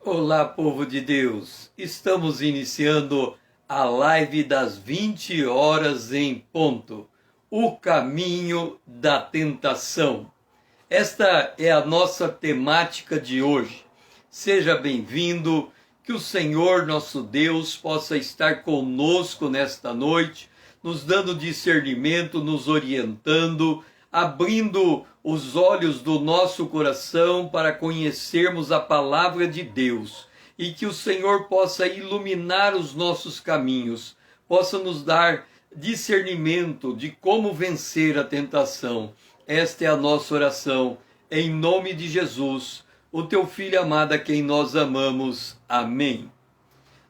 Olá, povo de Deus! Estamos iniciando a live das 20 horas em ponto. O caminho da tentação. Esta é a nossa temática de hoje. Seja bem-vindo, que o Senhor nosso Deus possa estar conosco nesta noite, nos dando discernimento, nos orientando, abrindo os olhos do nosso coração para conhecermos a palavra de Deus e que o Senhor possa iluminar os nossos caminhos, possa nos dar discernimento de como vencer a tentação. Esta é a nossa oração, em nome de Jesus, o teu Filho amado a quem nós amamos. Amém.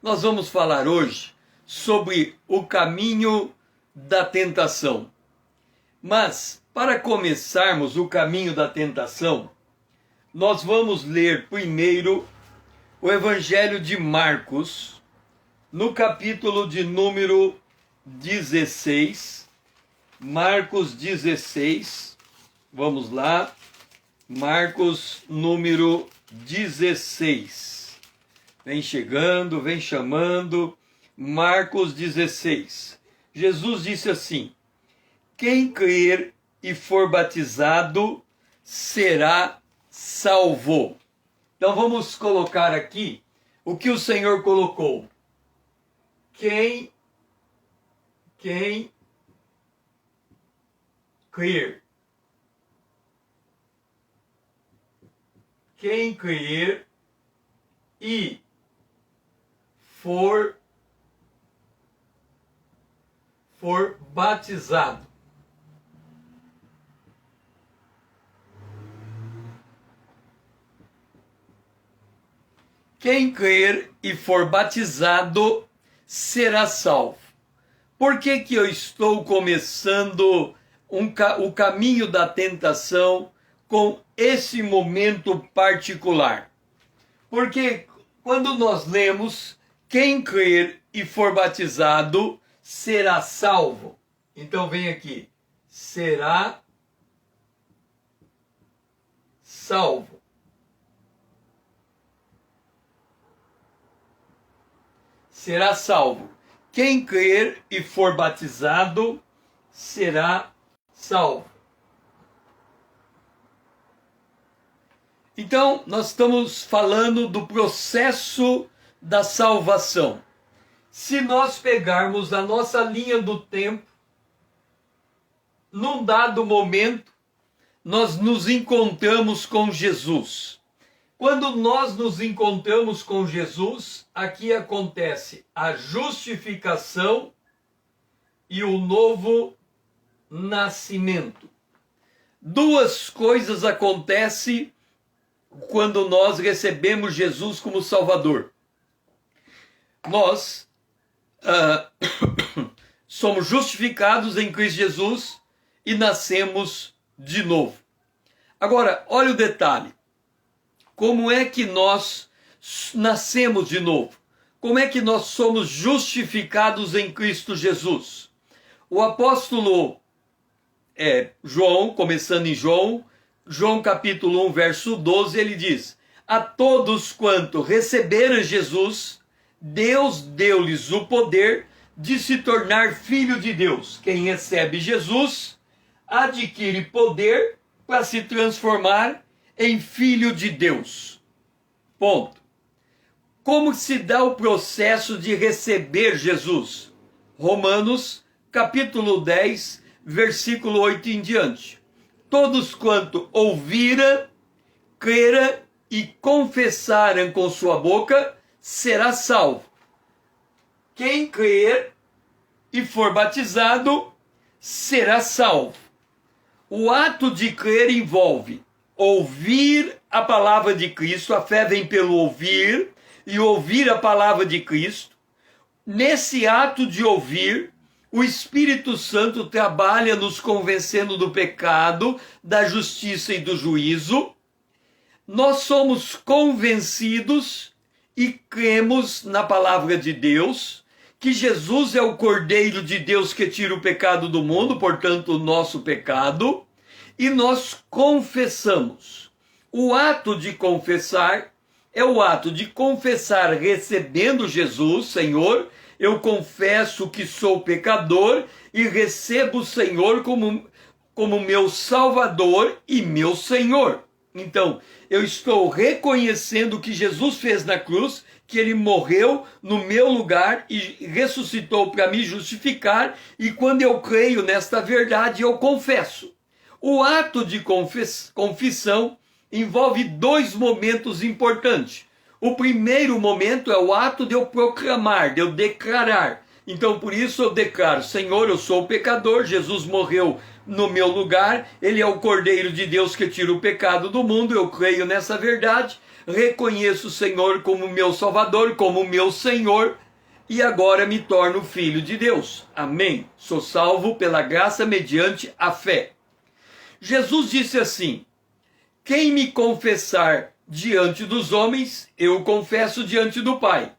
Nós vamos falar hoje sobre o caminho da tentação. Mas, para começarmos o caminho da tentação, nós vamos ler primeiro o Evangelho de Marcos, no capítulo de número 16. Marcos 16, vamos lá, Marcos número 16. Vem chegando, vem chamando, Marcos 16. Jesus disse assim: quem crer e for batizado será salvo. Então vamos colocar aqui o que o Senhor colocou. Quem crer. Quem crer e for batizado. Quem crer e for batizado será salvo. Por que eu estou começando o caminho da tentação com esse momento particular? Porque quando nós lemos quem crer e for batizado será salvo. Então vem aqui, será salvo. Será salvo. Quem crer e for batizado será salvo. Então, nós estamos falando do processo da salvação. Se nós pegarmos a nossa linha do tempo, num dado momento, nós nos encontramos com Jesus. Quando nós nos encontramos com Jesus, aqui acontece a justificação e o novo nascimento. Duas coisas acontecem quando nós recebemos Jesus como Salvador. Nós somos justificados em Cristo Jesus e nascemos de novo. Agora, olha o detalhe. Como é que nós nascemos de novo? Como é que nós somos justificados em Cristo Jesus? O apóstolo João, começando em João capítulo 1, verso 12, ele diz: a todos quanto receberam Jesus, Deus deu-lhes o poder de se tornar filho de Deus. Quem recebe Jesus adquire poder para se transformar em filho de Deus. Ponto. Como se dá o processo de receber Jesus? Romanos capítulo 10, versículo 8 em diante. Todos quanto ouviram, creram e confessaram com sua boca, será salvo. Quem crer e for batizado, será salvo. O ato de crer envolve ouvir a palavra de Cristo, a fé vem pelo ouvir, e ouvir a palavra de Cristo. Nesse ato de ouvir, o Espírito Santo trabalha nos convencendo do pecado, da justiça e do juízo. Nós somos convencidos e cremos na palavra de Deus, que Jesus é o Cordeiro de Deus que tira o pecado do mundo, portanto o nosso pecado, e nós confessamos. O ato de confessar é o ato de confessar recebendo Jesus, Senhor, eu confesso que sou pecador e recebo o Senhor como meu Salvador e meu Senhor. Então, eu estou reconhecendo o que Jesus fez na cruz, que ele morreu no meu lugar e ressuscitou para me justificar, e quando eu creio nesta verdade, eu confesso. O ato de confissão envolve dois momentos importantes. O primeiro momento é o ato de eu proclamar, de eu declarar. Então, por isso eu declaro, Senhor, eu sou pecador, Jesus morreu no meu lugar, ele é o Cordeiro de Deus que tira o pecado do mundo, eu creio nessa verdade, reconheço o Senhor como meu Salvador, como meu Senhor, e agora me torno filho de Deus. Amém. Sou salvo pela graça mediante a fé. Jesus disse assim: quem me confessar diante dos homens, eu confesso diante do Pai.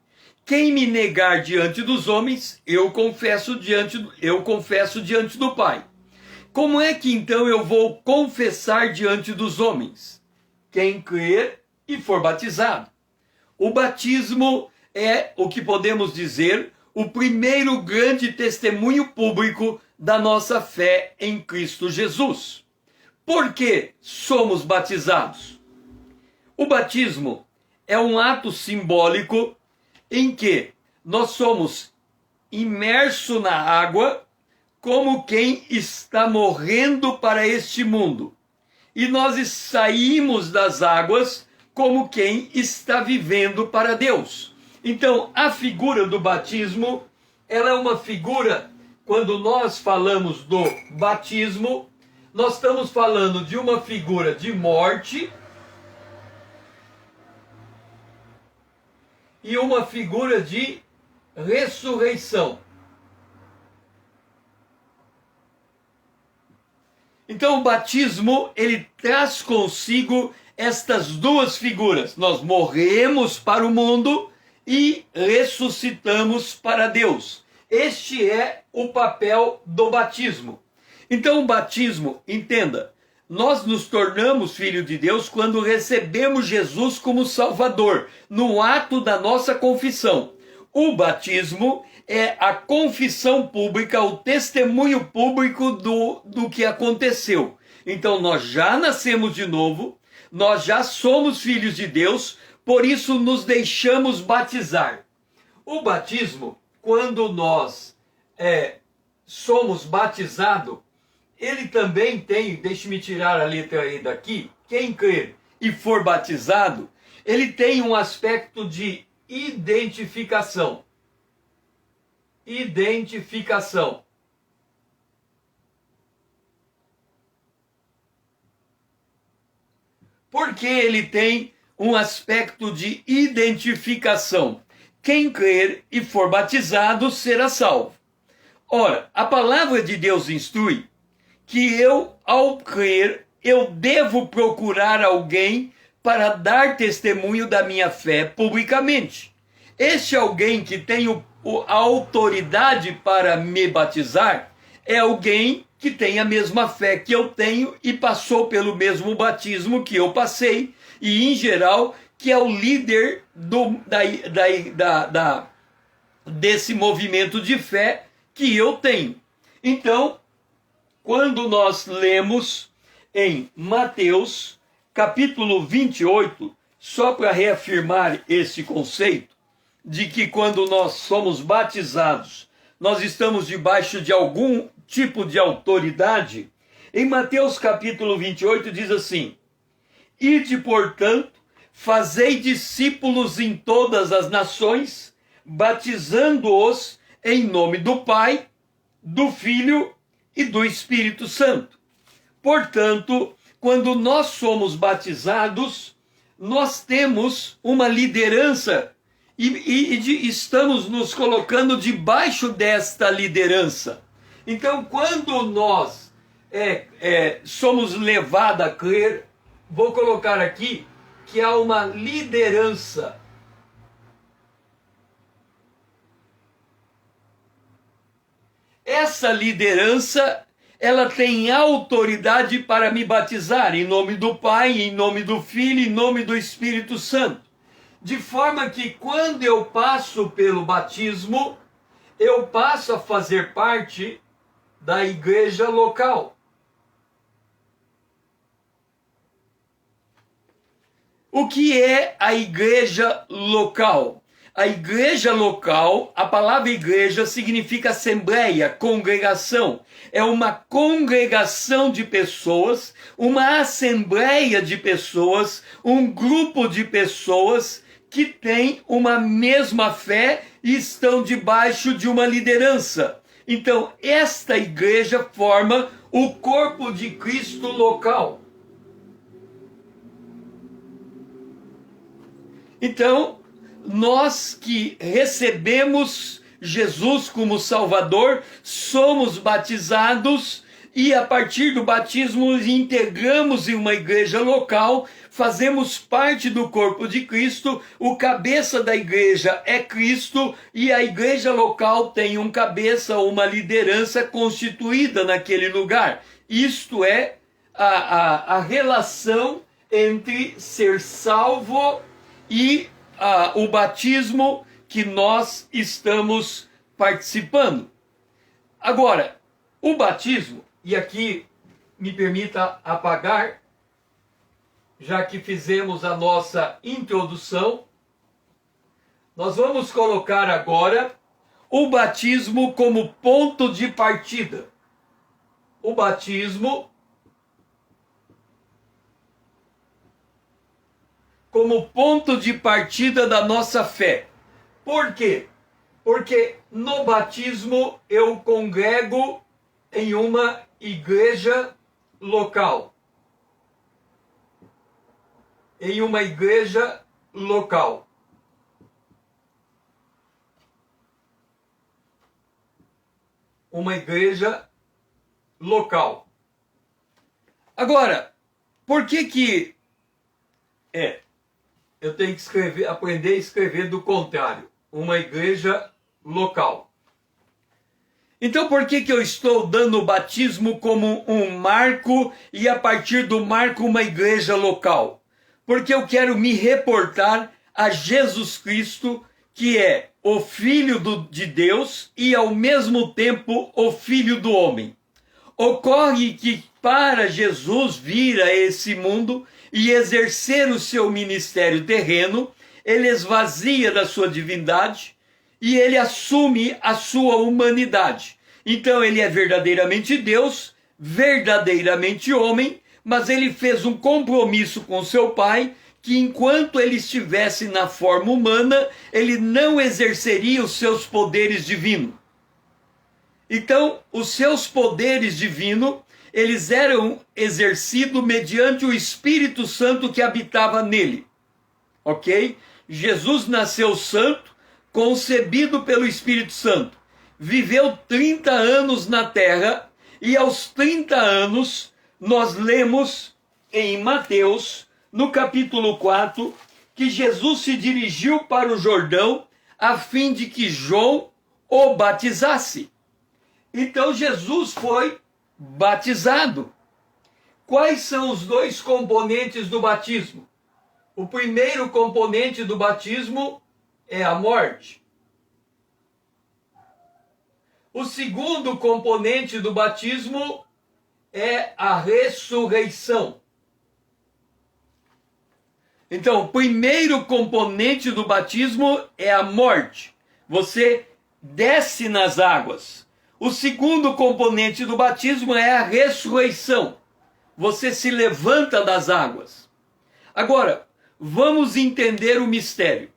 Quem me negar diante dos homens, eu confesso diante do Pai. Como é que então eu vou confessar diante dos homens? Quem crer e for batizado. O batismo é o que podemos dizer o primeiro grande testemunho público da nossa fé em Cristo Jesus. Por que somos batizados? O batismo é um ato simbólico em que nós somos imersos na água como quem está morrendo para este mundo. E nós saímos das águas como quem está vivendo para Deus. Então, a figura do batismo, ela é uma figura, quando nós falamos do batismo, nós estamos falando de uma figura de morte e uma figura de ressurreição. Então o batismo, ele traz consigo estas duas figuras. Nós morremos para o mundo e ressuscitamos para Deus. Este é o papel do batismo. Então o batismo, entenda, nós nos tornamos filhos de Deus quando recebemos Jesus como Salvador, no ato da nossa confissão. O batismo é a confissão pública, o testemunho público do que aconteceu. Então nós já nascemos de novo, nós já somos filhos de Deus, por isso nos deixamos batizar. O batismo, quando nós somos batizados, ele também tem, deixe-me tirar a letra E daqui, quem crer e for batizado, ele tem um aspecto de identificação. Identificação. Por que ele tem um aspecto de identificação? Quem crer e for batizado será salvo. Ora, a palavra de Deus instrui que eu, ao crer, eu devo procurar alguém para dar testemunho da minha fé publicamente. Este alguém que tem a autoridade para me batizar é alguém que tem a mesma fé que eu tenho e passou pelo mesmo batismo que eu passei, e em geral que é o líder desse movimento de fé que eu tenho. Então, quando nós lemos em Mateus, capítulo 28, só para reafirmar esse conceito, de que quando nós somos batizados, nós estamos debaixo de algum tipo de autoridade, em Mateus capítulo 28 diz assim: ide, portanto, fazei discípulos em todas as nações, batizando-os em nome do Pai, do Filho e do Espírito Santo. Portanto, quando nós somos batizados, nós temos uma liderança e estamos nos colocando debaixo desta liderança. Então, quando nós somos levados a crer, vou colocar aqui que há uma liderança. Essa liderança, ela tem autoridade para me batizar em nome do Pai, em nome do Filho, em nome do Espírito Santo. De forma que quando eu passo pelo batismo, eu passo a fazer parte da igreja local. O que é a igreja local? A igreja local, a palavra igreja significa assembleia, congregação. É uma congregação de pessoas, uma assembleia de pessoas, um grupo de pessoas que têm uma mesma fé e estão debaixo de uma liderança. Então, esta igreja forma o corpo de Cristo local. Então, nós que recebemos Jesus como Salvador, somos batizados e a partir do batismo nos integramos em uma igreja local, fazemos parte do corpo de Cristo, o cabeça da igreja é Cristo e a igreja local tem um cabeça, uma liderança constituída naquele lugar. Isto é a relação entre ser salvo e o batismo que nós estamos participando. Agora, o batismo, e aqui me permita apagar, já que fizemos a nossa introdução, nós vamos colocar agora o batismo como ponto de partida. O batismo como ponto de partida da nossa fé. Por quê? Porque no batismo eu congrego em uma igreja local. Em uma igreja local. Uma igreja local. Agora, por que eu tenho que aprender a escrever do contrário? Uma igreja local. Então, por que eu estou dando o batismo como um marco e a partir do marco uma igreja local? Porque eu quero me reportar a Jesus Cristo, que é o Filho de Deus e ao mesmo tempo o Filho do homem. Ocorre que para Jesus vir a esse mundo e exercer o seu ministério terreno, ele esvazia da sua divindade e ele assume a sua humanidade. Então ele é verdadeiramente Deus, verdadeiramente homem, mas ele fez um compromisso com seu Pai que enquanto ele estivesse na forma humana, ele não exerceria os seus poderes divinos. Então, os seus poderes divinos, eles eram exercidos mediante o Espírito Santo que habitava nele. Ok? Jesus nasceu santo, concebido pelo Espírito Santo. Viveu 30 anos na terra e aos 30 anos nós lemos em Mateus, no capítulo 4, que Jesus se dirigiu para o Jordão a fim de que João o batizasse. Então Jesus foi batizado. Quais são os dois componentes do batismo? O primeiro componente do batismo é a morte. O segundo componente do batismo é a ressurreição. Então, o primeiro componente do batismo é a morte. Você desce nas águas. O segundo componente do batismo é a ressurreição. Você se levanta das águas. Agora, vamos entender o mistério.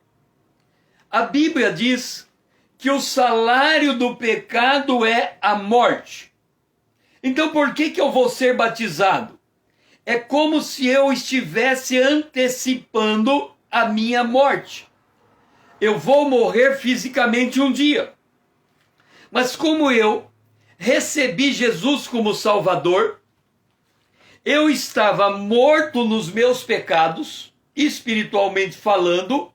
A Bíblia diz que o salário do pecado é a morte. Então, por que eu vou ser batizado? É como se eu estivesse antecipando a minha morte. Eu vou morrer fisicamente um dia. Mas como eu recebi Jesus como Salvador, eu estava morto nos meus pecados, espiritualmente falando,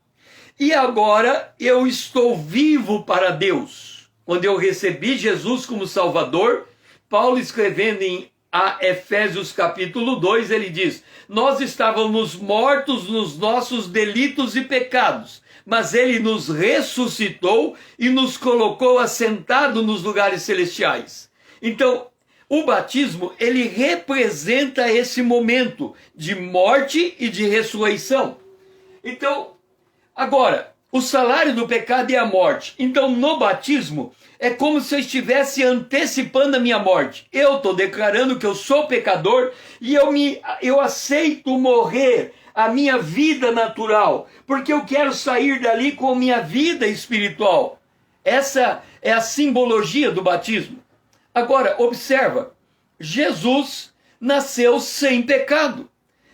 e agora eu estou vivo para Deus. Quando eu recebi Jesus como Salvador, Paulo escrevendo em a Efésios capítulo 2, ele diz: nós estávamos mortos nos nossos delitos e pecados, mas ele nos ressuscitou e nos colocou assentado nos lugares celestiais. Então, o batismo, ele representa esse momento de morte e de ressurreição. Então, agora, o salário do pecado é a morte. Então, no batismo, é como se eu estivesse antecipando a minha morte. Eu estou declarando que eu sou pecador e eu aceito morrer a minha vida natural, porque eu quero sair dali com a minha vida espiritual. Essa é a simbologia do batismo. Agora, observa, Jesus nasceu sem pecado.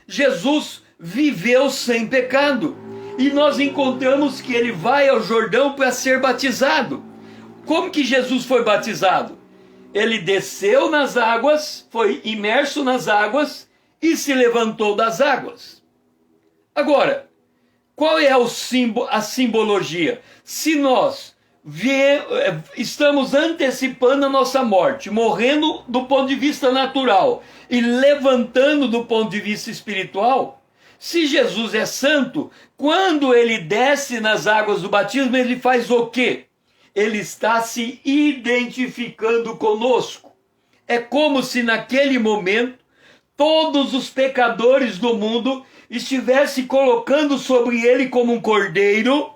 Jesus viveu sem pecado. E nós encontramos que ele vai ao Jordão para ser batizado. Como que Jesus foi batizado? Ele desceu nas águas, foi imerso nas águas e se levantou das águas. Agora, qual é a simbologia? Se nós estamos antecipando a nossa morte, morrendo do ponto de vista natural e levantando do ponto de vista espiritual, se Jesus é santo, quando ele desce nas águas do batismo, ele faz o quê? Ele está se identificando conosco. É como se naquele momento todos os pecadores do mundo estivessem colocando sobre ele como um cordeiro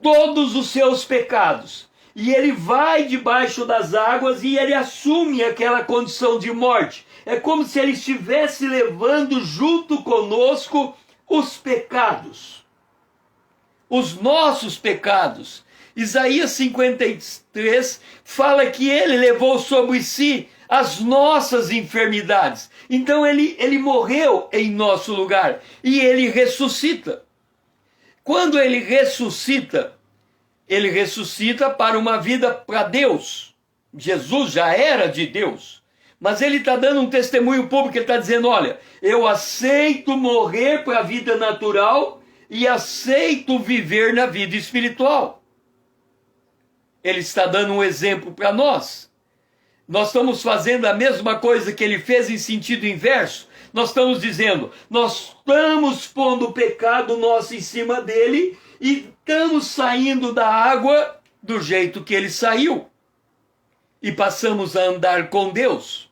todos os seus pecados. E ele vai debaixo das águas e ele assume aquela condição de morte. É como se ele estivesse levando junto conosco os pecados, os nossos pecados. Isaías 53 fala que ele levou sobre si as nossas enfermidades. Então ele morreu em nosso lugar e ele ressuscita. Quando ele ressuscita para uma vida para Deus. Jesus já era de Deus. Mas ele está dando um testemunho público, ele está dizendo, olha, eu aceito morrer para a vida natural e aceito viver na vida espiritual. Ele está dando um exemplo para nós. Nós estamos fazendo a mesma coisa que ele fez em sentido inverso. Nós estamos dizendo, nós estamos pondo o pecado nosso em cima dele e estamos saindo da água do jeito que ele saiu. E passamos a andar com Deus.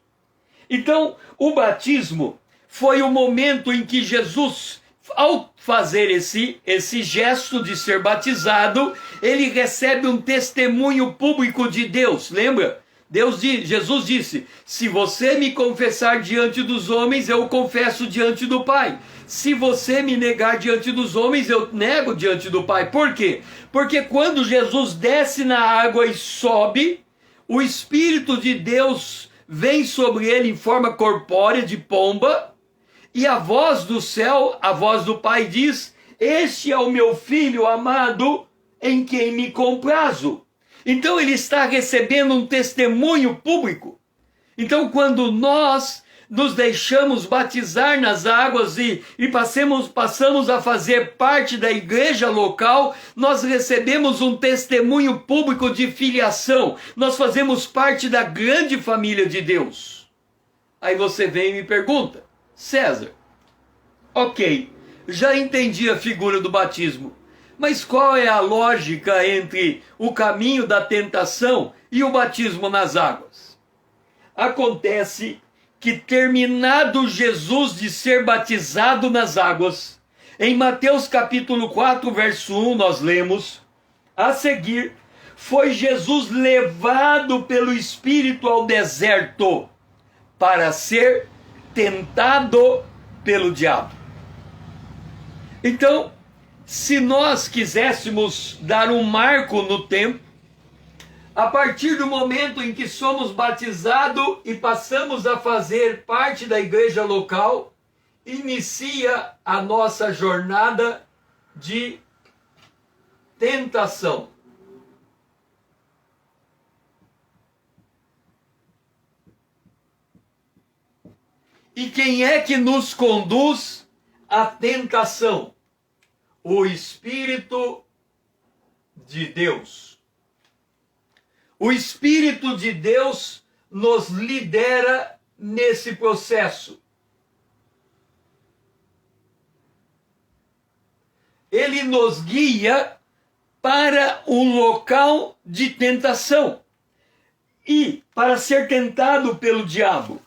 Então, o batismo foi o momento em que Jesus, ao fazer esse gesto de ser batizado, ele recebe um testemunho público de Deus. Lembra? Jesus disse, se você me confessar diante dos homens, eu confesso diante do Pai. Se você me negar diante dos homens, eu nego diante do Pai. Por quê? Porque quando Jesus desce na água e sobe, o Espírito de Deus vem sobre ele em forma corpórea de pomba, e a voz do céu, a voz do Pai diz, este é o meu Filho amado, em quem me comprazo. Então ele está recebendo um testemunho público. Então quando nós nos deixamos batizar nas águas e passamos a fazer parte da igreja local, nós recebemos um testemunho público de filiação. Nós fazemos parte da grande família de Deus. Aí você vem e me pergunta, César, ok, já entendi a figura do batismo, mas qual é a lógica entre o caminho da tentação e o batismo nas águas? Acontece que terminado Jesus de ser batizado nas águas, em Mateus capítulo 4, verso 1, nós lemos, a seguir, foi Jesus levado pelo Espírito ao deserto para ser tentado pelo diabo. Então, se nós quiséssemos dar um marco no tempo, a partir do momento em que somos batizados e passamos a fazer parte da igreja local, inicia a nossa jornada de tentação. E quem é que nos conduz à tentação? O Espírito de Deus. O Espírito de Deus nos lidera nesse processo. Ele nos guia para um local de tentação e para ser tentado pelo diabo.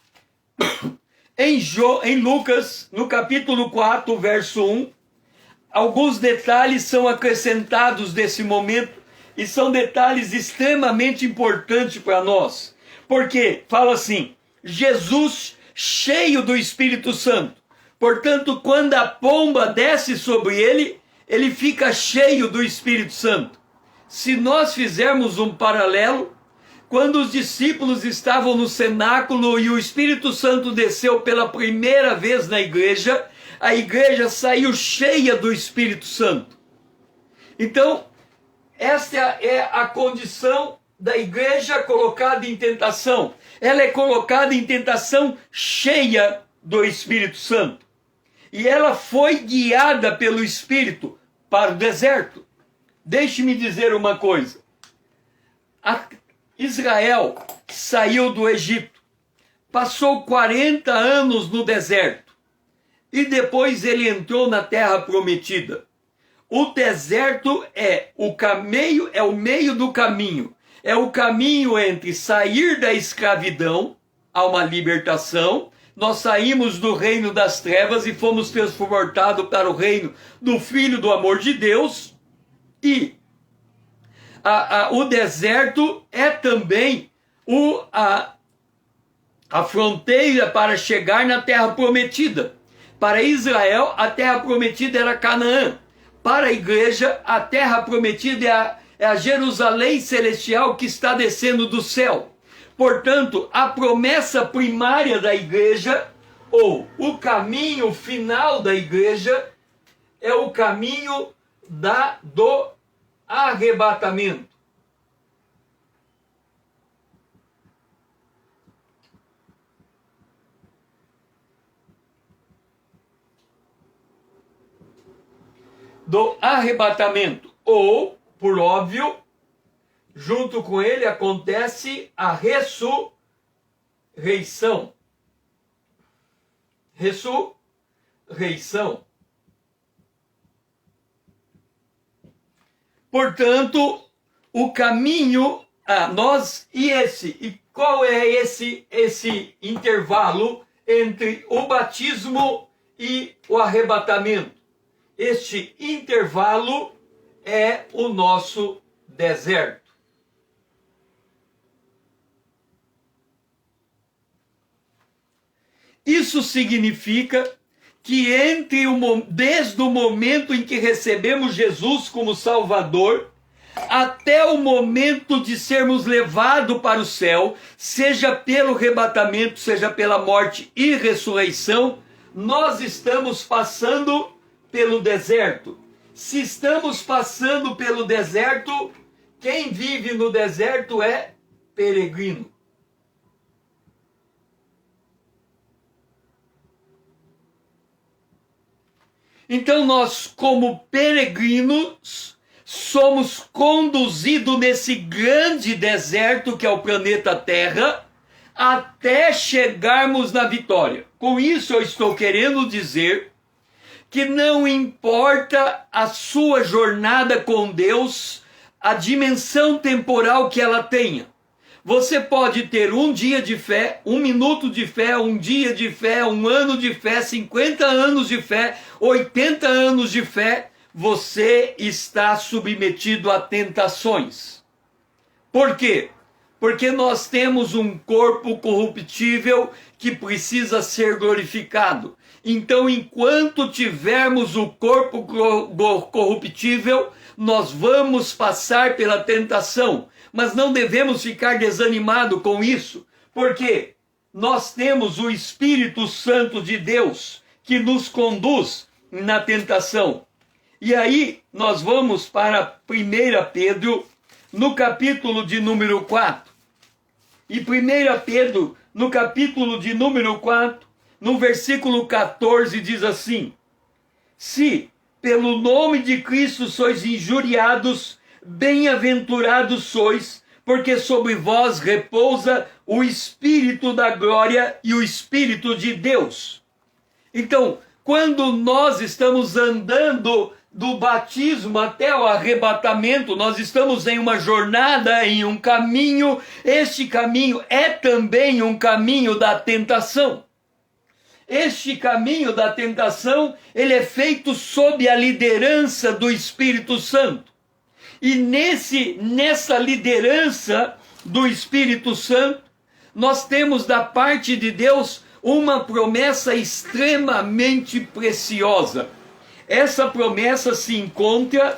Em Lucas, no capítulo 4, verso 1, alguns detalhes são acrescentados desse momento e são detalhes extremamente importantes para nós. Porque fala assim, Jesus cheio do Espírito Santo. Portanto, quando a pomba desce sobre ele, ele fica cheio do Espírito Santo. Se nós fizermos um paralelo, quando os discípulos estavam no cenáculo e o Espírito Santo desceu pela primeira vez na igreja, a igreja saiu cheia do Espírito Santo. Então, esta é a condição da igreja colocada em tentação. Ela é colocada em tentação cheia do Espírito Santo. E ela foi guiada pelo Espírito para o deserto. Deixe-me dizer uma coisa. Israel saiu do Egito, passou 40 anos no deserto e depois ele entrou na terra prometida. O deserto é o caminho, é o meio do caminho. É o caminho entre sair da escravidão a uma libertação. Nós saímos do reino das trevas e fomos transportados para o reino do Filho do amor de Deus. E o deserto é também a fronteira para chegar na terra prometida. Para Israel, a terra prometida era Canaã. Para a igreja, a terra prometida é a Jerusalém celestial que está descendo do céu. Portanto, a promessa primária da igreja, ou o caminho final da igreja, é o caminho do arrebatamento. Do arrebatamento, ou, por óbvio, junto com ele acontece a ressurreição. Ressurreição. Portanto, o caminho a nós e qual é esse intervalo entre o batismo e o arrebatamento? Este intervalo é o nosso deserto. Isso significa que desde o momento em que recebemos Jesus como Salvador, até o momento de sermos levados para o céu, seja pelo arrebatamento, seja pela morte e ressurreição, nós estamos passando pelo deserto. Se estamos passando pelo deserto, quem vive no deserto é peregrino. Então nós, como peregrinos, somos conduzidos nesse grande deserto que é o planeta Terra, até chegarmos na vitória. Com isso eu estou querendo dizer que não importa a sua jornada com Deus, a dimensão temporal que ela tenha. Você pode ter um dia de fé, 1 minuto de fé, um dia de fé, 1 ano de fé, 50 anos de fé, 80 anos de fé. Você está submetido a tentações. Por quê? Porque nós temos um corpo corruptível que precisa ser glorificado. Então, enquanto tivermos o corpo corruptível, nós vamos passar pela tentação. Mas não devemos ficar desanimados com isso, porque nós temos o Espírito Santo de Deus que nos conduz na tentação. E aí nós vamos para 1 Pedro, no capítulo de número 4. E 1 Pedro, no capítulo de número 4, no versículo 14, diz assim: se pelo nome de Cristo sois injuriados, bem-aventurados sois, porque sobre vós repousa o Espírito da glória e o Espírito de Deus. Então, quando nós estamos andando do batismo até o arrebatamento, nós estamos em uma jornada, em um caminho. Este caminho é também um caminho da tentação. Este caminho da tentação, ele é feito sob a liderança do Espírito Santo. E nessa liderança do Espírito Santo, nós temos da parte de Deus uma promessa extremamente preciosa. Essa promessa se encontra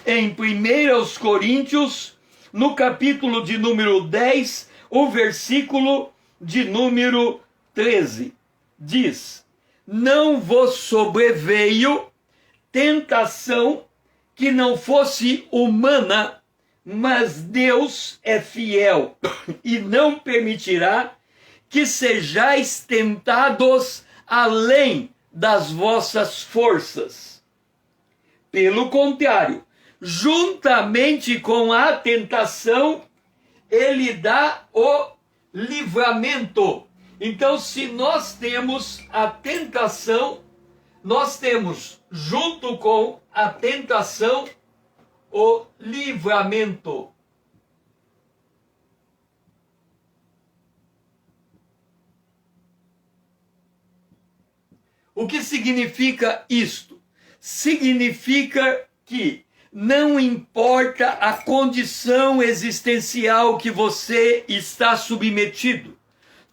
em 1 Coríntios, no capítulo de número 10, o versículo de número 13. Diz: não vos sobreveio tentação que não fosse humana, mas Deus é fiel e não permitirá que sejais tentados além das vossas forças. Pelo contrário, juntamente com a tentação, ele dá o livramento. Então, se nós temos a tentação, nós temos, junto com a tentação, o livramento. O que significa isto? Significa que não importa a condição existencial que você está submetido.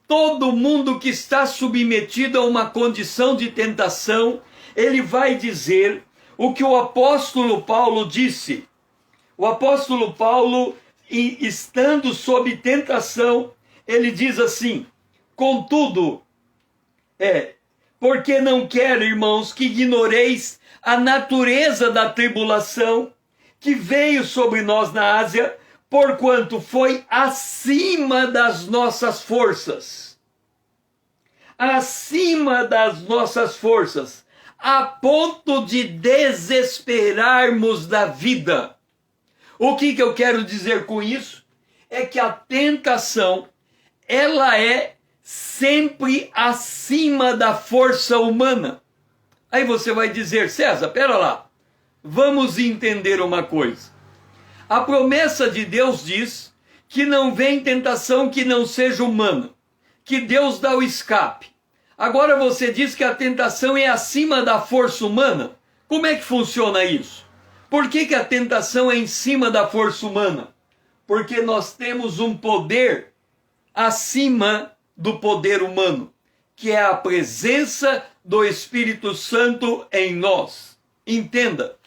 Todo mundo que está submetido a uma condição de tentação, ele vai dizer o que o apóstolo Paulo disse. O apóstolo Paulo, estando sob tentação, ele diz assim: contudo, porque não quero, irmãos, que ignoreis a natureza da tribulação que veio sobre nós na Ásia, porquanto foi acima das nossas forças. Acima das nossas forças, a ponto de desesperarmos da vida. O que eu quero dizer com isso? É que a tentação, ela é sempre acima da força humana. Aí você vai dizer: César, pera lá, vamos entender uma coisa. A promessa de Deus diz que não vem tentação que não seja humana, que Deus dá o escape. Agora você diz que a tentação é acima da força humana. Como é que funciona isso? Por que a tentação é em cima da força humana? Porque nós temos um poder acima do poder humano, que é a presença do Espírito Santo em nós. Entenda,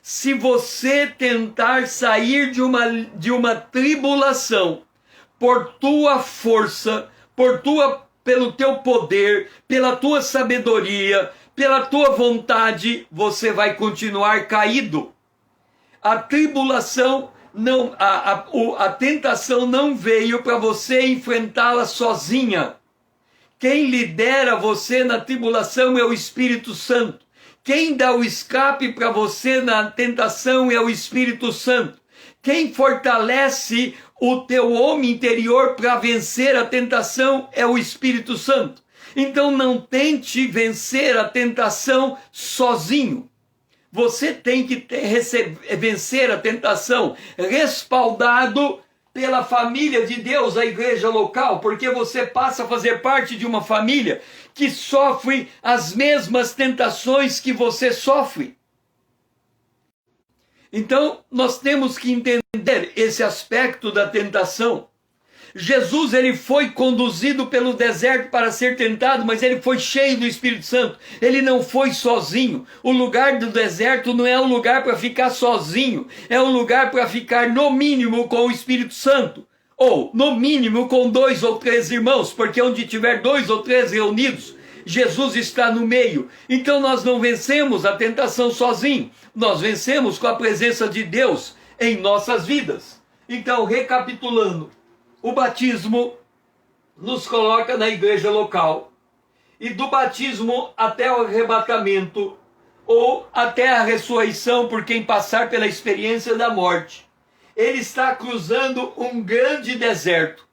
se você tentar sair de uma tribulação por tua força, pelo teu poder, pela tua sabedoria, pela tua vontade, você vai continuar caído. A tribulação não, a tentação não veio para você enfrentá-la sozinha. Quem lidera você na tribulação é o Espírito Santo. Quem dá o escape para você na tentação é o Espírito Santo. Quem fortalece o teu homem interior para vencer a tentação é o Espírito Santo. Então não tente vencer a tentação sozinho. Você tem que vencer a tentação respaldado pela família de Deus, a igreja local, porque você passa a fazer parte de uma família que sofre as mesmas tentações que você sofre. Então, nós temos que entender esse aspecto da tentação. Jesus, ele foi conduzido pelo deserto para ser tentado, mas ele foi cheio do Espírito Santo. Ele não foi sozinho. O lugar do deserto não é um lugar para ficar sozinho. É um lugar para ficar, no mínimo, com o Espírito Santo. Ou, no mínimo, com 2 ou 3 irmãos. Porque onde tiver 2 ou 3 reunidos, Jesus está no meio. Então nós não vencemos a tentação sozinho. Nós vencemos com a presença de Deus em nossas vidas. Então, recapitulando, o batismo nos coloca na igreja local, e do batismo até o arrebatamento, ou até a ressurreição por quem passar pela experiência da morte, ele está cruzando um grande deserto.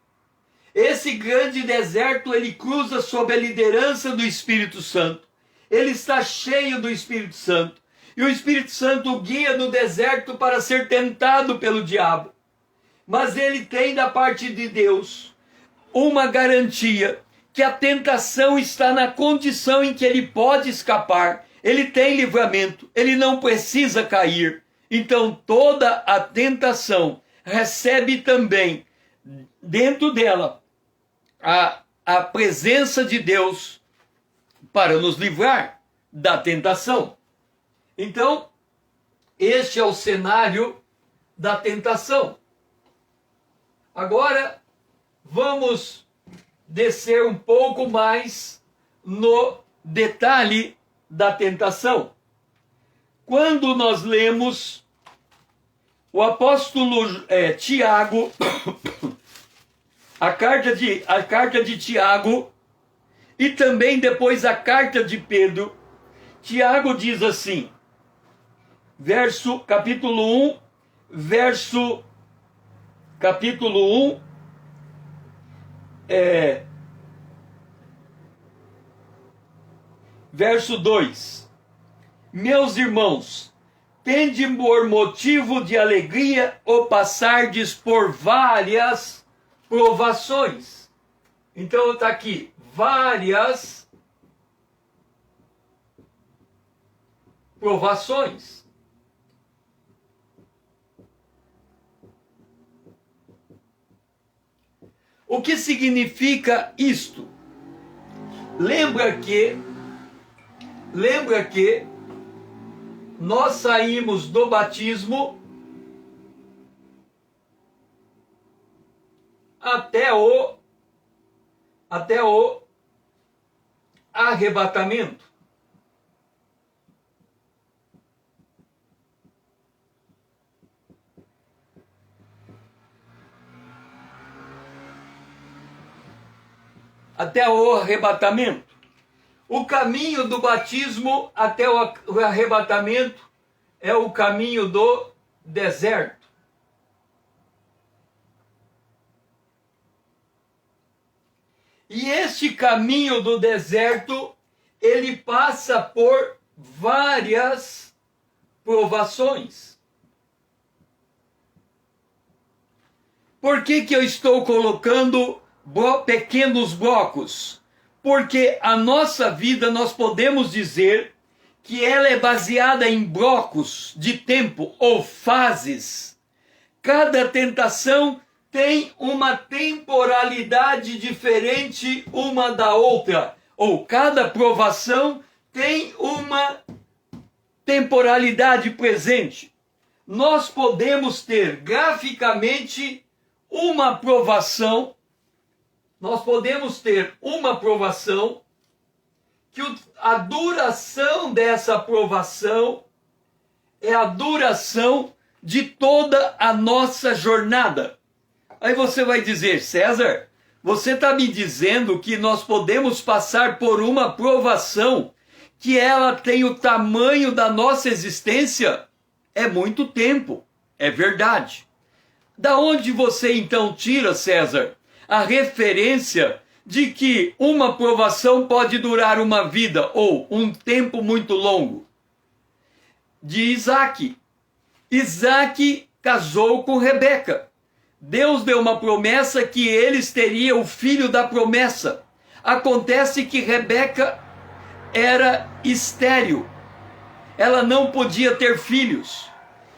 Esse grande deserto ele cruza sob a liderança do Espírito Santo. Ele está cheio do Espírito Santo. E o Espírito Santo o guia no deserto para ser tentado pelo diabo. Mas ele tem da parte de Deus uma garantia que a tentação está na condição em que ele pode escapar. Ele tem livramento, ele não precisa cair. Então toda a tentação recebe também dentro dela a presença de Deus para nos livrar da tentação. Então, este é o cenário da tentação. Agora, vamos descer um pouco mais no detalhe da tentação. Quando nós lemos o apóstolo Tiago, a carta de Tiago e também depois a carta de Pedro, Tiago diz assim, capítulo 1, verso 2. Meus irmãos, tende por motivo de alegria ou passardes por várias provações. Então está aqui, várias provações. O que significa isto? Lembra que nós saímos do batismo até o arrebatamento. Até o arrebatamento. O caminho do batismo até o arrebatamento é o caminho do deserto. E este caminho do deserto, ele passa por várias provações. Por que eu estou colocando pequenos blocos? Porque a nossa vida, nós podemos dizer que ela é baseada em blocos de tempo ou fases. Cada tentação tem uma temporalidade diferente uma da outra, ou cada provação tem uma temporalidade presente. Nós podemos ter graficamente uma provação. Nós podemos ter uma provação que a duração dessa provação é a duração de toda a nossa jornada. Aí você vai dizer, César, você está me dizendo que nós podemos passar por uma provação que ela tem o tamanho da nossa existência? É muito tempo, é verdade. Da onde você então tira, César, a referência de que uma provação pode durar uma vida ou um tempo muito longo? De Isaac. Isaac casou com Rebeca. Deus deu uma promessa que eles teriam o filho da promessa. Acontece que Rebeca era estéril. Ela não podia ter filhos.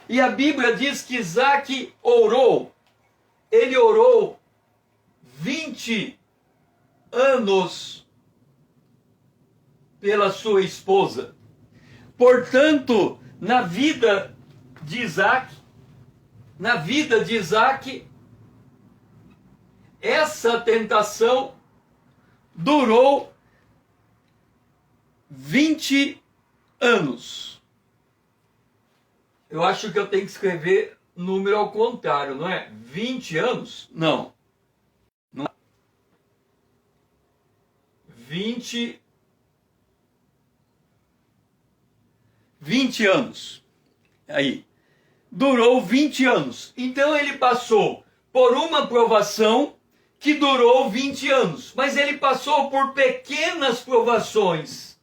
E a Bíblia diz que Isaac orou. Ele orou 20 anos pela sua esposa. Portanto, na vida de Isaac, essa tentação durou 20 anos. Eu acho que eu tenho que escrever número ao contrário, não é? 20 anos? Não. 20 anos. Aí. durou 20 anos. Então ele passou por uma provação que durou 20 anos. Mas ele passou por pequenas provações.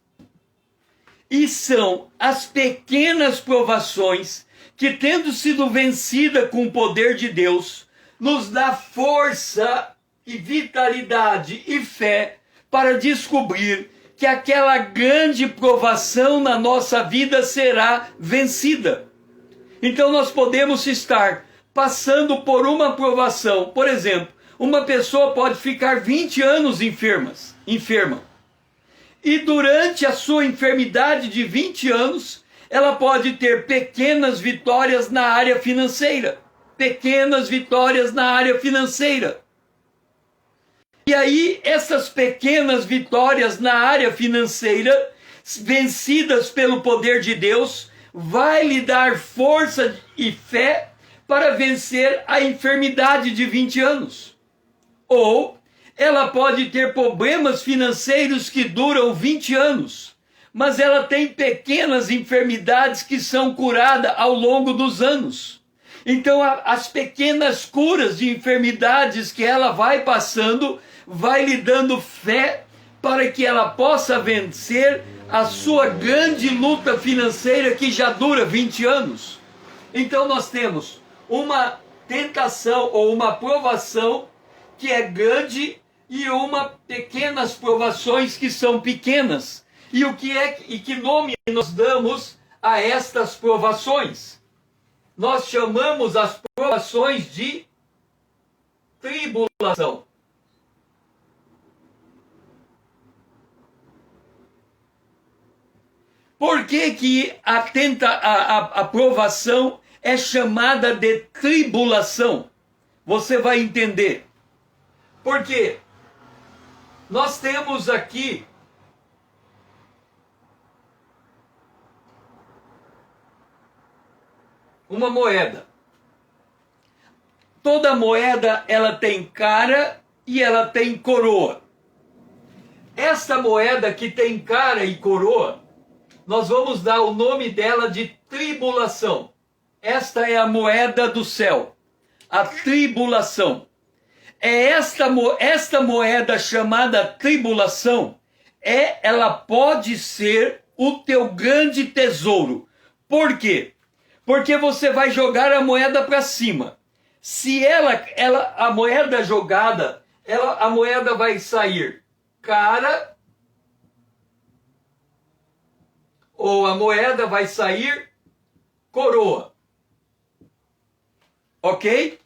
E são as pequenas provações que, tendo sido vencida com o poder de Deus, nos dá força e vitalidade e fé para descobrir que aquela grande provação na nossa vida será vencida. Então nós podemos estar passando por uma provação. Por exemplo, uma pessoa pode ficar 20 anos enferma. E durante a sua enfermidade de 20 anos, ela pode ter pequenas vitórias na área financeira. Pequenas vitórias na área financeira. E aí, essas pequenas vitórias na área financeira, vencidas pelo poder de Deus, vai lhe dar força e fé para vencer a enfermidade de 20 anos. Ou ela pode ter problemas financeiros que duram 20 anos, mas ela tem pequenas enfermidades que são curadas ao longo dos anos. Então, as pequenas curas de enfermidades que ela vai passando, vai lhe dando fé para que ela possa vencer a sua grande luta financeira que já dura 20 anos. Então, nós temos uma tentação ou uma provação que é grande e pequenas provações que são pequenas. E que nome nós damos a estas provações? Nós chamamos as provações de tribulação. Por que a provação é chamada de tribulação? Você vai entender. Porque nós temos aqui uma moeda. Toda moeda ela tem cara e ela tem coroa. Esta moeda que tem cara e coroa, nós vamos dar o nome dela de tribulação. Esta é a moeda do céu, a tribulação. É esta moeda chamada tribulação, ela pode ser o teu grande tesouro. Por quê? Porque você vai jogar a moeda para cima. Se a moeda jogada, a moeda vai sair cara, ou a moeda vai sair coroa. Ok?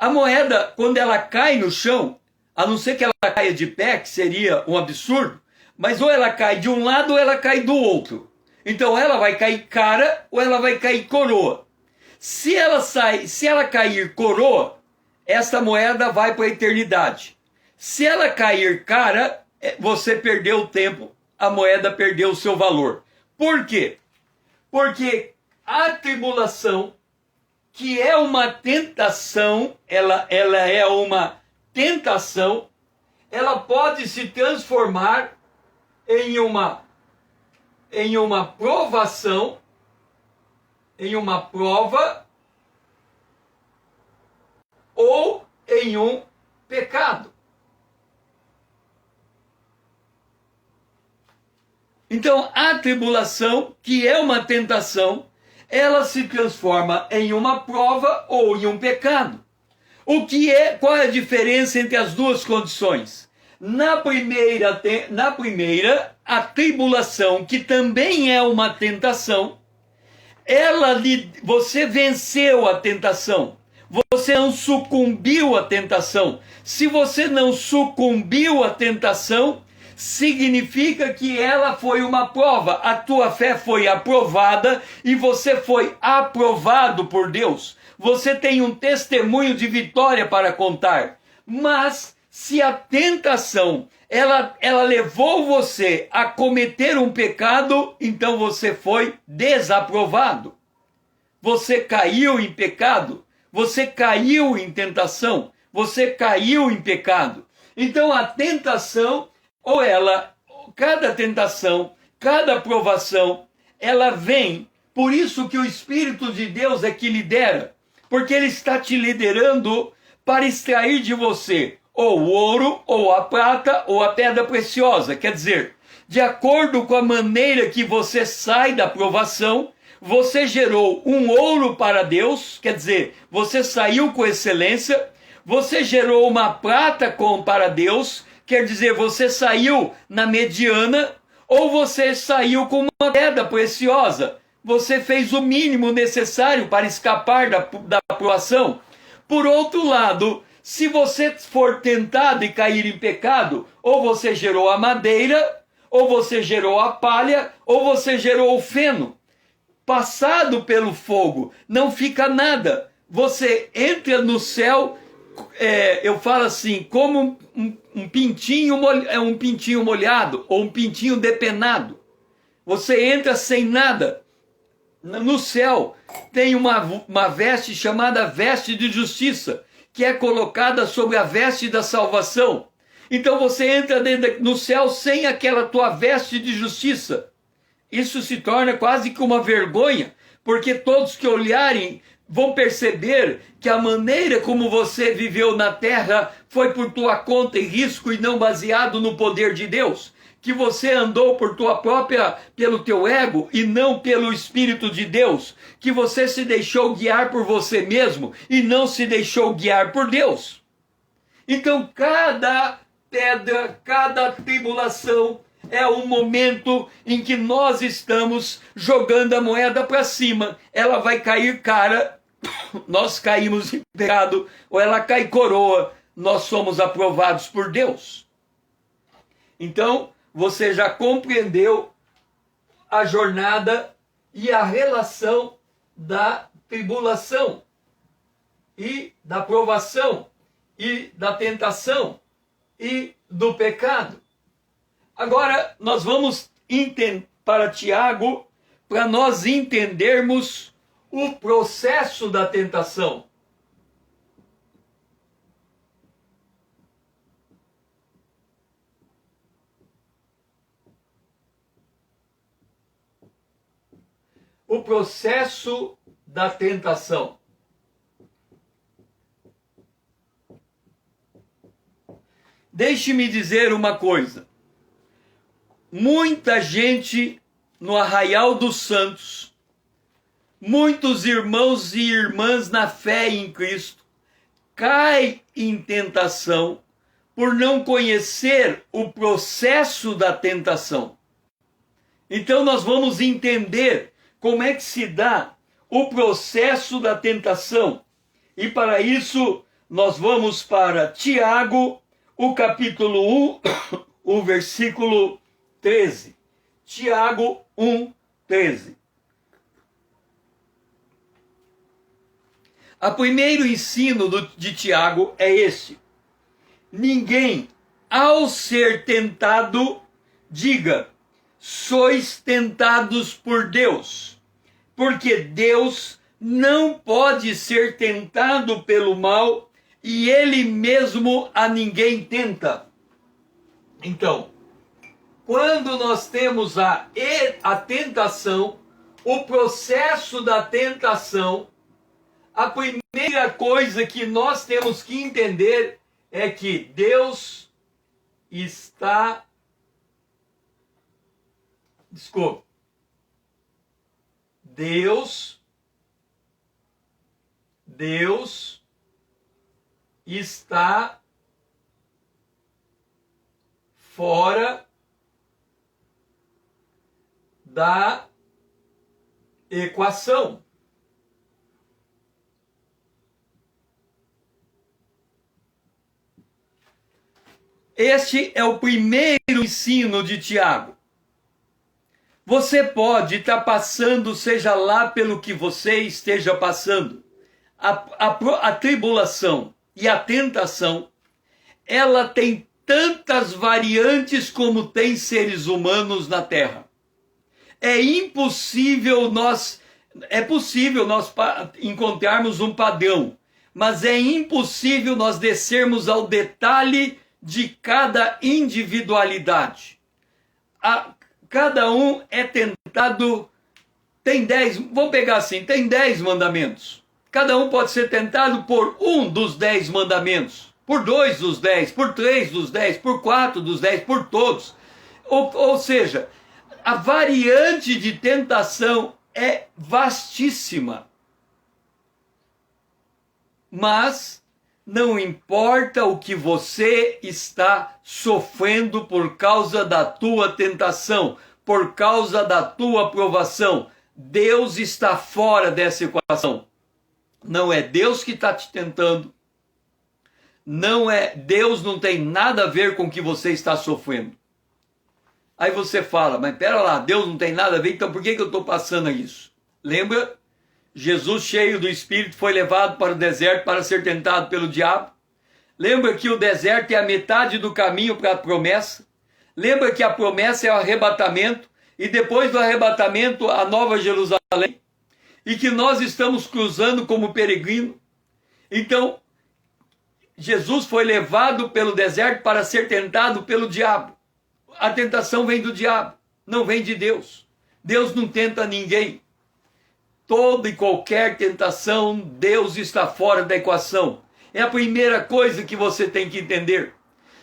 A moeda, quando ela cai no chão, a não ser que ela caia de pé, que seria um absurdo, mas ou ela cai de um lado ou ela cai do outro. Então ela vai cair cara ou ela vai cair coroa. Se ela cair coroa, essa moeda vai para a eternidade. Se ela cair cara, você perdeu o tempo, a moeda perdeu o seu valor. Por quê? Porque a tribulação, que é uma tentação, ela é uma tentação, ela pode se transformar em uma provação, em uma prova, ou em um pecado. Então, a tribulação, que é uma tentação, ela se transforma em uma prova ou em um pecado. Qual é a diferença entre as duas condições? Na primeira, a tribulação, que também é uma tentação, você venceu a tentação. Você não sucumbiu à tentação. Se você não sucumbiu à tentação, significa que ela foi uma prova. A tua fé foi aprovada e você foi aprovado por Deus. Você tem um testemunho de vitória para contar. Mas se a tentação ela levou você a cometer um pecado, então você foi desaprovado. Você caiu em pecado, você caiu em tentação, você caiu em pecado. Então a tentação, cada tentação, cada provação, ela vem Por isso que o Espírito de Deus é que lidera, porque ele está te liderando para extrair de você ou o ouro, ou a prata, ou a pedra preciosa. Quer dizer, de acordo com a maneira que você sai da provação, você gerou um ouro para Deus, quer dizer, você saiu com excelência. Você gerou uma prata para Deus, quer dizer, você saiu na mediana, ou você saiu com uma pedra preciosa. Você fez o mínimo necessário para escapar da provação. Por outro lado, se você for tentado e cair em pecado, ou você gerou a madeira, ou você gerou a palha, ou você gerou o feno. Passado pelo fogo, não fica nada. Você entra no céu, eu falo assim, como um pintinho molhado, ou um pintinho depenado. Você entra sem nada. No céu tem uma veste chamada veste de justiça, que é colocada sobre a veste da salvação. Então você entra no céu sem aquela tua veste de justiça. Isso se torna quase que uma vergonha, porque todos que olharem vão perceber que a maneira como você viveu na terra foi por tua conta e risco e não baseado no poder de Deus. Que você andou pelo teu ego e não pelo Espírito de Deus. Que você se deixou guiar por você mesmo e não se deixou guiar por Deus. Então cada pedra, cada tribulação é um momento em que nós estamos jogando a moeda para cima. Ela vai cair cara, nós caímos em pecado, ou ela cai coroa, nós somos aprovados por Deus. Então, você já compreendeu a jornada e a relação da tribulação e da provação e da tentação e do pecado. Agora nós vamos para Tiago, para nós entendermos o processo da tentação. O processo da tentação. Deixe-me dizer uma coisa. Muita gente no Arraial dos Santos, muitos irmãos e irmãs na fé em Cristo, cai em tentação por não conhecer o processo da tentação. Então nós vamos entender como é que se dá o processo da tentação. E para isso nós vamos para Tiago, o capítulo 1, o versículo 13. Tiago 1, 13. O primeiro ensino de Tiago é este: ninguém, ao ser tentado, diga, sois tentados por Deus, porque Deus não pode ser tentado pelo mal e ele mesmo a ninguém tenta. Então, quando nós temos a tentação, o processo da tentação, a primeira coisa que nós temos que entender é que Deus está... Desculpe. Deus está fora da equação. Este é o primeiro ensino de Tiago. Você pode estar passando, seja lá pelo que você esteja passando, a tribulação e a tentação, ela tem tantas variantes como tem seres humanos na Terra. É possível nós encontrarmos um padrão, mas é impossível nós descermos ao detalhe de cada individualidade. Cada um é tentado Tem 10, vamos pegar assim, tem 10 mandamentos. Cada um pode ser tentado por um dos 10 mandamentos, por 2 dos 10, por 3 dos 10, por 4 dos 10, por todos. Ou seja, a variante de tentação é vastíssima. Mas não importa o que você está sofrendo por causa da tua tentação, por causa da tua provação, Deus está fora dessa equação. Não é Deus que está te tentando. Deus não tem nada a ver com o que você está sofrendo. Aí você fala, mas pera lá, Deus não tem nada a ver, então por que eu estou passando isso? Lembra? Jesus, cheio do Espírito, foi levado para o deserto para ser tentado pelo diabo. Lembra que o deserto é a metade do caminho para a promessa. Lembra que a promessa é o arrebatamento. E depois do arrebatamento, a Nova Jerusalém. E que nós estamos cruzando como peregrino. Então, Jesus foi levado pelo deserto para ser tentado pelo diabo. A tentação vem do diabo, não vem de Deus. Deus não tenta ninguém. Toda e qualquer tentação, Deus está fora da equação. É a primeira coisa que você tem que entender.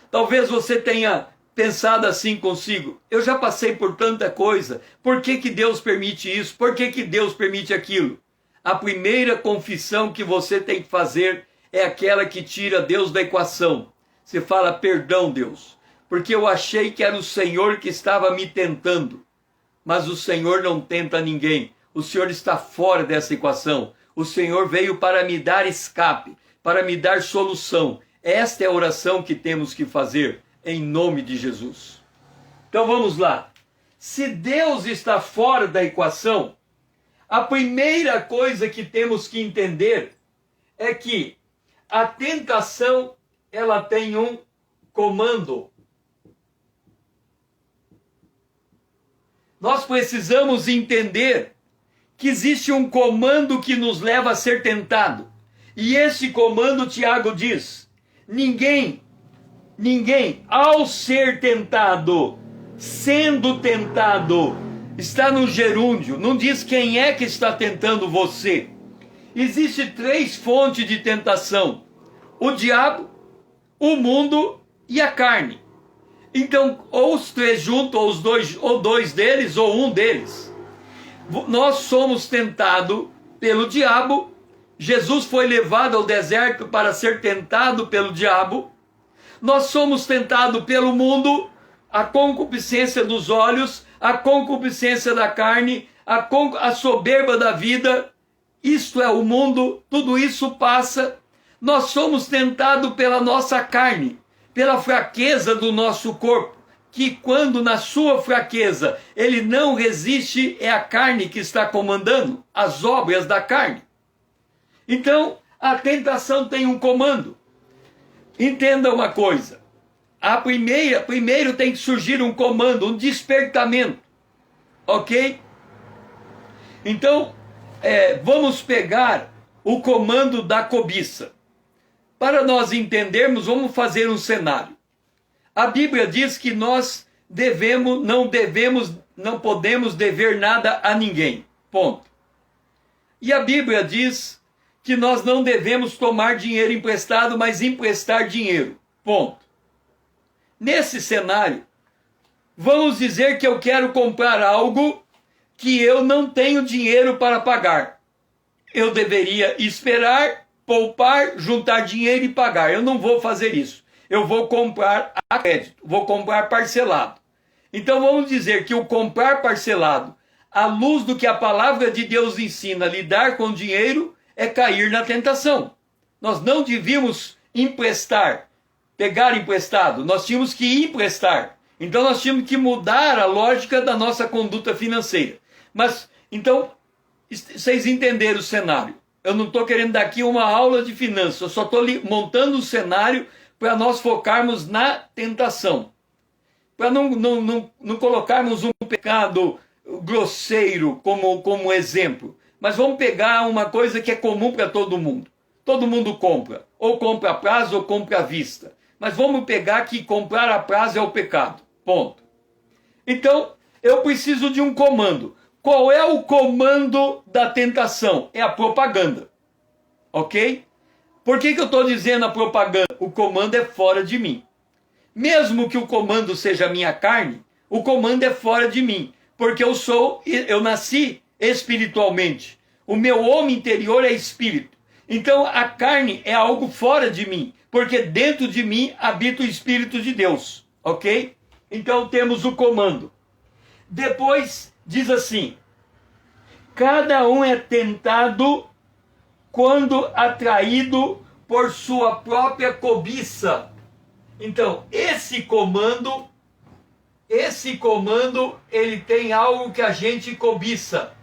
Talvez você tenha pensado assim consigo. Eu já passei por tanta coisa. Por que Deus permite isso? Por que Deus permite aquilo? A primeira confissão que você tem que fazer é aquela que tira Deus da equação. Você fala, perdão, Deus, porque eu achei que era o Senhor que estava me tentando. Mas o Senhor não tenta ninguém. O Senhor está fora dessa equação. O Senhor veio para me dar escape, para me dar solução. Esta é a oração que temos que fazer, em nome de Jesus. Então vamos lá. Se Deus está fora da equação, a primeira coisa que temos que entender é que a tentação, ela tem um comando. Nós precisamos entender que existe um comando que nos leva a ser tentado. E esse comando, Tiago diz, ninguém, ao ser tentado, sendo tentado, está no gerúndio, não diz quem é que está tentando você. Existem 3 fontes de tentação: o diabo, o mundo e a carne. Então, ou os 3 juntos, ou dois deles, ou um deles. Nós somos tentados pelo diabo. Jesus foi levado ao deserto para ser tentado pelo diabo. Nós somos tentados pelo mundo, a concupiscência dos olhos, a concupiscência da carne, a soberba da vida. Isto é o mundo, tudo isso passa. Nós somos tentados pela nossa carne, pela fraqueza do nosso corpo, que quando na sua fraqueza ele não resiste, é a carne que está comandando, as obras da carne. Então, a tentação tem um comando. Entenda uma coisa, primeiro tem que surgir um comando, um despertamento, ok? Então, vamos pegar o comando da cobiça. Para nós entendermos, vamos fazer um cenário. A Bíblia diz que nós não podemos dever nada a ninguém, ponto. E a Bíblia diz que nós não devemos tomar dinheiro emprestado, mas emprestar dinheiro, ponto. Nesse cenário, vamos dizer que eu quero comprar algo que eu não tenho dinheiro para pagar. Eu deveria esperar, poupar, juntar dinheiro e pagar. Eu não vou fazer isso. Eu vou comprar a crédito, vou comprar parcelado. Então vamos dizer que o comprar parcelado, à luz do que a palavra de Deus ensina, lidar com dinheiro, é cair na tentação. Nós não devíamos emprestar, pegar emprestado, nós tínhamos que emprestar. Então nós tínhamos que mudar a lógica da nossa conduta financeira. Mas, então, vocês entenderam o cenário. Eu não estou querendo dar aqui uma aula de finanças, eu só estou montando o cenário para nós focarmos na tentação. Para não colocarmos um pecado grosseiro como exemplo. Mas vamos pegar uma coisa que é comum para todo mundo. Todo mundo compra. Ou compra a prazo ou compra à vista. Mas vamos pegar que comprar a prazo é o pecado. Ponto. Então, eu preciso de um comando. Qual é o comando da tentação? É a propaganda. Ok? Por que eu estou dizendo a propaganda? O comando é fora de mim. Mesmo que o comando seja a minha carne, o comando é fora de mim. Porque eu nasci espiritualmente. O meu homem interior é espírito. Então a carne é algo fora de mim. Porque dentro de mim habita o Espírito de Deus. Ok? Então temos o comando. Depois diz assim: cada um é tentado quando atraído por sua própria cobiça. Então, esse comando, ele tem algo que a gente cobiça.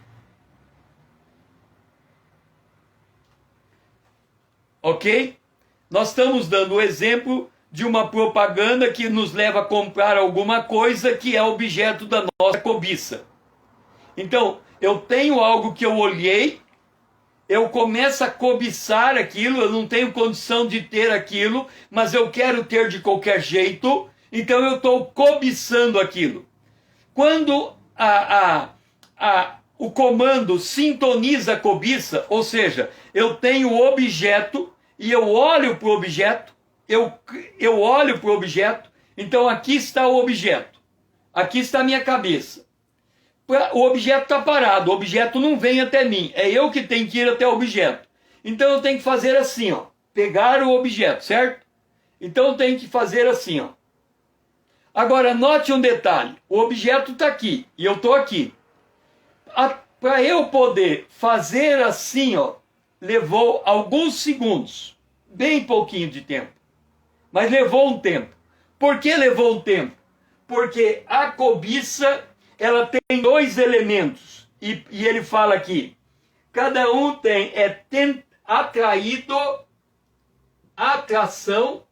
Ok? Nós estamos dando o exemplo de uma propaganda que nos leva a comprar alguma coisa que é objeto da nossa cobiça. Então, eu tenho algo que eu olhei, eu começo a cobiçar aquilo, eu não tenho condição de ter aquilo, mas eu quero ter de qualquer jeito, então eu estou cobiçando aquilo. Quando o comando sintoniza a cobiça, ou seja, eu tenho o objeto e eu olho para o objeto, eu olho para o objeto, então aqui está o objeto, aqui está a minha cabeça. O objeto está parado, o objeto não vem até mim, é eu que tenho que ir até o objeto. Então eu tenho que fazer assim, ó, pegar o objeto, certo? Então eu tenho que fazer assim, ó. Agora note um detalhe, o objeto está aqui e eu estou aqui. Para eu poder fazer assim, ó, levou alguns segundos, bem pouquinho de tempo, mas levou um tempo. Por que levou um tempo? Porque a cobiça, ela tem dois elementos, e ele fala aqui, cada um tem, atraído, atração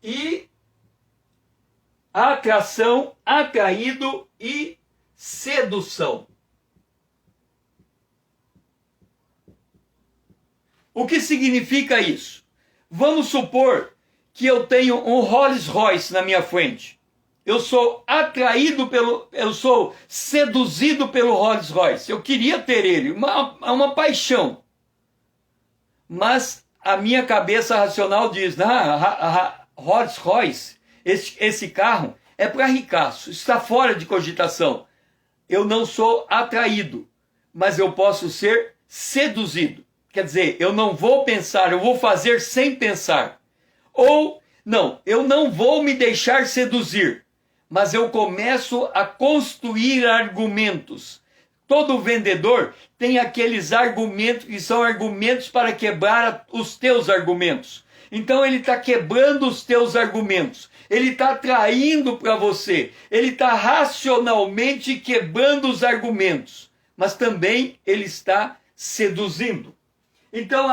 e atração, atraído e sedução. O que significa isso? Vamos supor que eu tenho um Rolls Royce na minha frente. Eu sou eu sou seduzido pelo Rolls Royce. Eu queria ter ele, uma paixão. Mas a minha cabeça racional diz, Rolls Royce, esse carro é para ricaço, está fora de cogitação. Eu não sou atraído, mas eu posso ser seduzido. Quer dizer, eu não vou pensar, eu vou fazer sem pensar. Ou, não, eu não vou me deixar seduzir, mas eu começo a construir argumentos. Todo vendedor tem aqueles argumentos que são argumentos para quebrar os teus argumentos. Então ele está quebrando os teus argumentos. Ele está atraindo para você. Ele está racionalmente quebrando os argumentos. Mas também ele está seduzindo. Então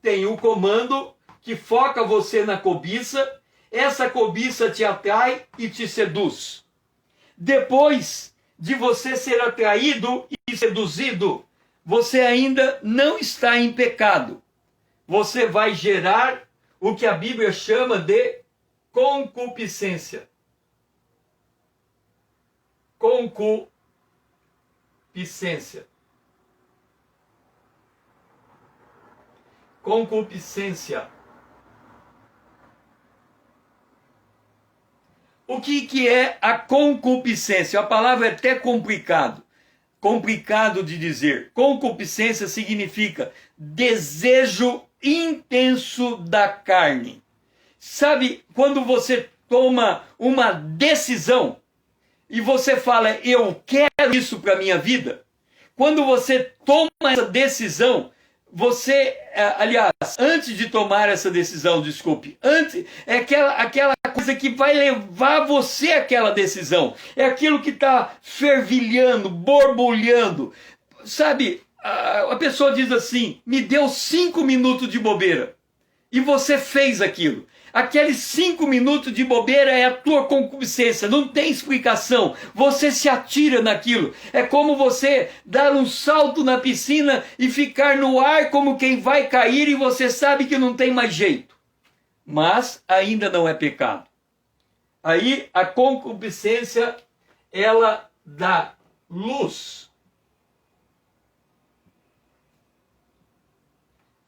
tem o comando que foca você na cobiça. Essa cobiça te atrai e te seduz. Depois de você ser atraído e seduzido, você ainda não está em pecado. Você vai gerar o que a Bíblia chama de concupiscência. Concupiscência. Concupiscência. O que é a concupiscência? A palavra é até complicado de dizer. Concupiscência significa desejo intenso da carne. Sabe, quando você toma uma decisão e você fala, eu quero isso para a minha vida, quando você toma essa decisão, você, aliás, antes de tomar essa decisão, é aquela coisa que vai levar você àquela decisão. É aquilo que está fervilhando, borbulhando. Sabe, a pessoa diz assim, me deu 5 minutos de bobeira. E você fez aquilo. Aqueles 5 minutos de bobeira é a tua concupiscência, não tem explicação. Você se atira naquilo. É como você dar um salto na piscina e ficar no ar como quem vai cair e você sabe que não tem mais jeito. Mas ainda não é pecado. Aí a concupiscência, ela dá luz.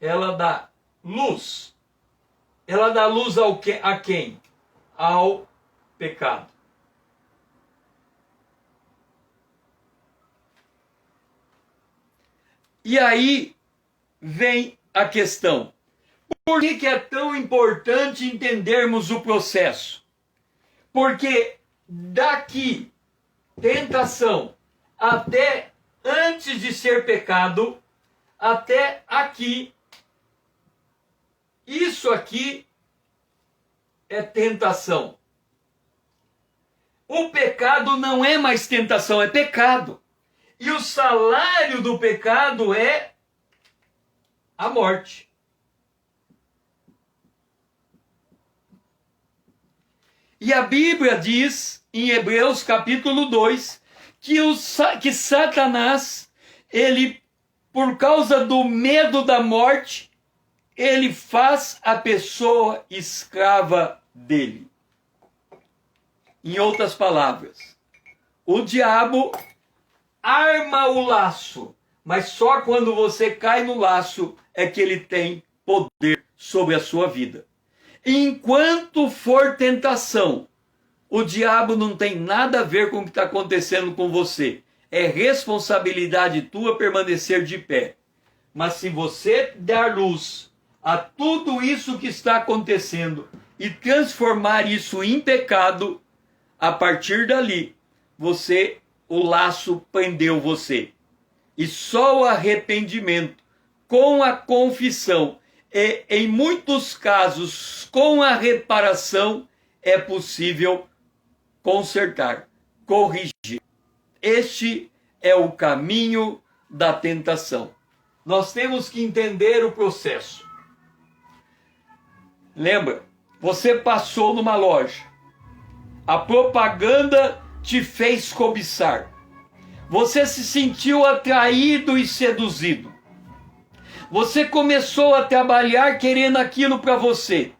Ela dá luz. Ela dá luz a quem? Ao pecado. E aí vem a questão. Por que é tão importante entendermos o processo? Porque daqui, tentação, até antes de ser pecado, até aqui, isso aqui é tentação. O pecado não é mais tentação, é pecado. E o salário do pecado é a morte. E a Bíblia diz, em Hebreus capítulo 2, que Satanás, ele, por causa do medo da morte, ele faz a pessoa escrava dele. Em outras palavras, o diabo arma o laço, mas só quando você cai no laço é que ele tem poder sobre a sua vida. Enquanto for tentação, o diabo não tem nada a ver com o que está acontecendo com você. É responsabilidade tua permanecer de pé. Mas se você dar luz a tudo isso que está acontecendo e transformar isso em pecado, a partir dali, o laço prendeu você. E só o arrependimento, com a confissão, e em muitos casos, com a reparação, é possível consertar, corrigir. Este é o caminho da tentação. Nós temos que entender o processo. Lembra, você passou numa loja, a propaganda te fez cobiçar, você se sentiu atraído e seduzido, você começou a trabalhar querendo aquilo para você,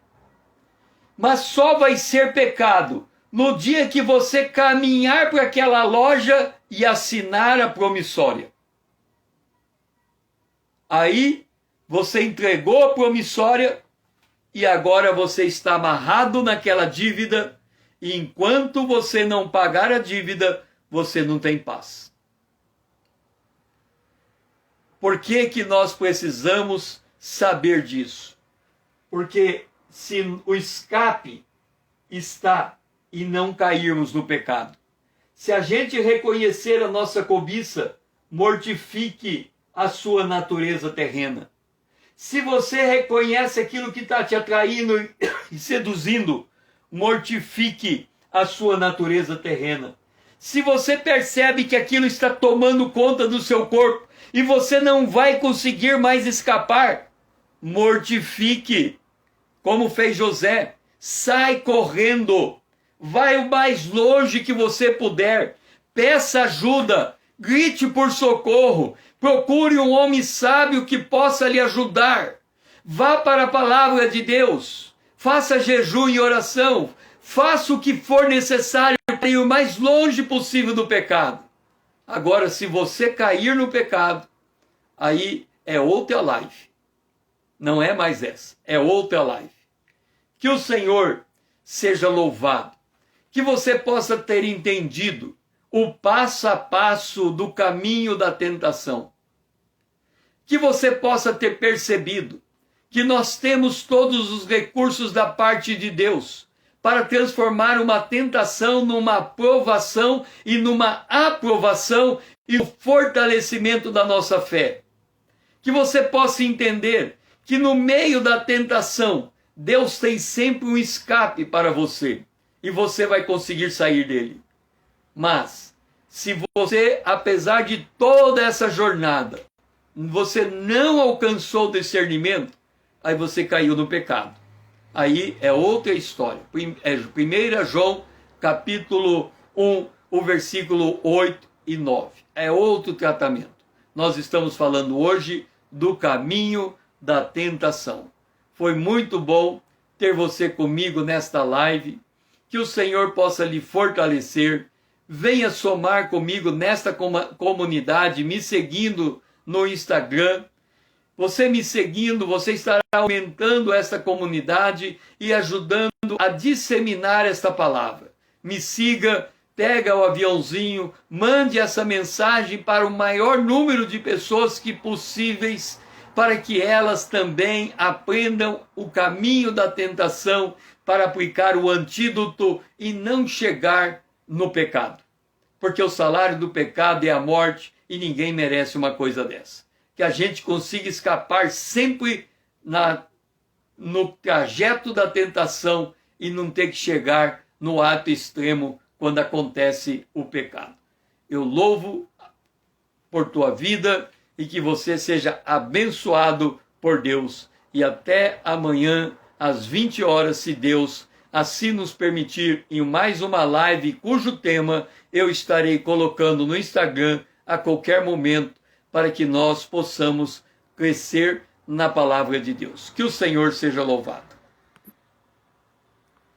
mas só vai ser pecado no dia que você caminhar para aquela loja e assinar a promissória. Aí você entregou a promissória e agora você está amarrado naquela dívida, e enquanto você não pagar a dívida, você não tem paz. Por que que nós precisamos saber disso? Porque se o escape está em não cairmos no pecado. Se a gente reconhecer a nossa cobiça, mortifique a sua natureza terrena. Se você reconhece aquilo que está te atraindo e seduzindo, mortifique a sua natureza terrena. Se você percebe que aquilo está tomando conta do seu corpo e você não vai conseguir mais escapar, mortifique, como fez José. Sai correndo, vai o mais longe que você puder, peça ajuda, grite por socorro, procure um homem sábio que possa lhe ajudar. Vá para a palavra de Deus, faça jejum e oração, faça o que for necessário para ir o mais longe possível do pecado. Agora, se você cair no pecado, aí é outra live. Não é mais essa, é outra live. Que o Senhor seja louvado, que você possa ter entendido o passo a passo do caminho da tentação. Que você possa ter percebido que nós temos todos os recursos da parte de Deus para transformar uma tentação numa aprovação e numa aprovação e no fortalecimento da nossa fé. Que você possa entender que no meio da tentação, Deus tem sempre um escape para você e você vai conseguir sair dele. Mas, se você, apesar de toda essa jornada, você não alcançou o discernimento, aí você caiu no pecado. Aí é outra história. 1 João, capítulo 1, o versículo 8 e 9. É outro tratamento. Nós estamos falando hoje do caminho da tentação. Foi muito bom ter você comigo nesta live. que o Senhor possa lhe fortalecer. Venha somar comigo nesta comunidade, me seguindo no Instagram. Você me seguindo, você estará aumentando esta comunidade e ajudando a disseminar esta palavra. Me siga, pega o aviãozinho, mande essa mensagem para o maior número de pessoas que possíveis, para que elas também aprendam o caminho da tentação, para aplicar o antídoto e não chegar no pecado. Porque o salário do pecado é a morte e ninguém merece uma coisa dessa. Que a gente consiga escapar sempre no trajeto da tentação e não ter que chegar no ato extremo quando acontece o pecado. Eu louvo por tua vida e que você seja abençoado por Deus. E até amanhã, às 20 horas, se Deus assim nos permitir, em mais uma live cujo tema eu estarei colocando no Instagram a qualquer momento, para que nós possamos crescer na palavra de Deus. Que o Senhor seja louvado.